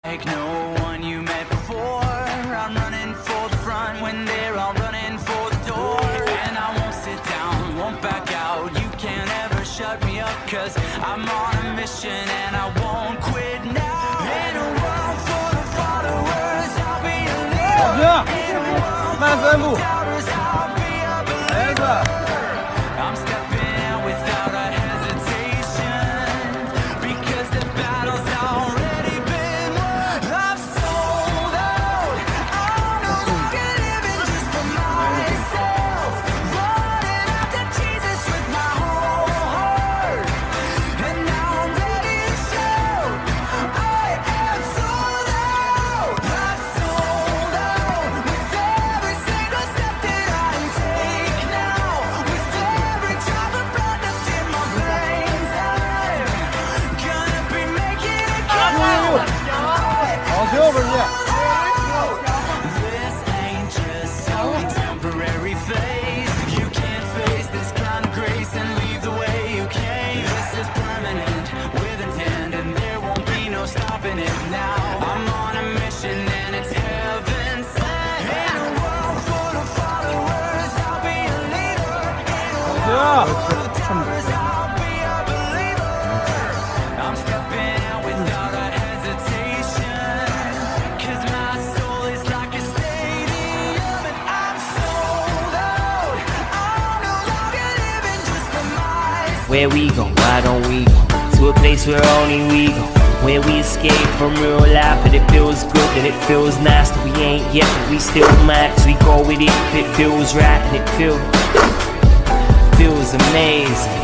Like no one you met before. I'm running for the front when they're all running for the door. And I won't sit down, won't back out. You can't ever shut me up, cause I'm on a mission and I won't quit now. In a world full of followers, I'll be a leader. In a world full of doubters, I'll be a believer. I'm stepping out without a hesitation, because the battle's already been won. I'm sold out. I'm no longer living just for myself, running after Jesus with my whole heart. And now I'm ready to shout, I am sold out. I'm sold out with every single step that I take now, with every drop of blood that's in my veins. I'm gonna be making it count. This ain't just some temporary phase. You can't face this kind of grace and leave the way you came. This is permanent with intent, and there won't be no stopping it now. I'm on a mission and it's heaven sent. In a world full of followers, I'll be a leader. In a world full of doubters, I'll be a believer. I'm stepping out without a hesitation, cause my soul is like a stadium. And I'm sold out. I'm no longer living just for myself. Where we go, why don't we go to a place where only we go, where we escape from real life, and it feels good and it feels nice that we ain't yet, but we still might, 'cause we go with it if it feels right, and it feels amazing.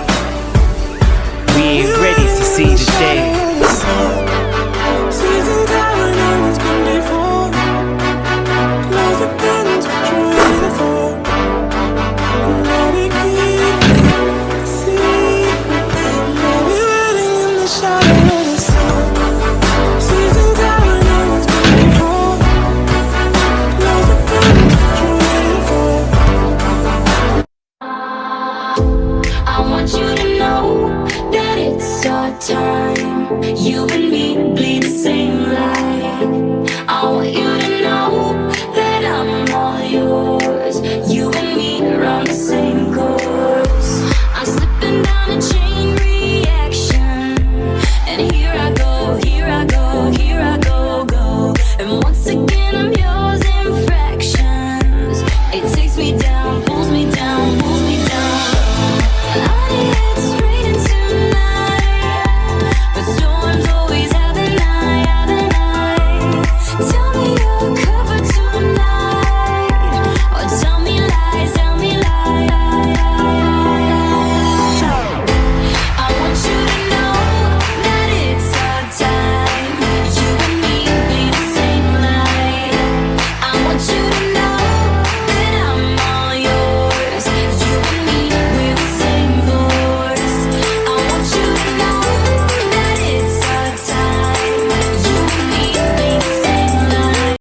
We ain't ready to see the day. Season time when no one's been before. Close the curtains, what you're waiting for. Let it keep secret. Now we're waiting in the shadow of the sun. Season time when no one's been before. Close the curtains, what you're waiting for. I want you to know that it's our time. You and me bleed the same light. I want you to know that I'm all yours. You and me are on the same course. I'm slipping down a chain reaction, and here I go, here I go, here I go, go. And once again I'm yours in fractions. It takes me down, pulls me down, pulls me down. I need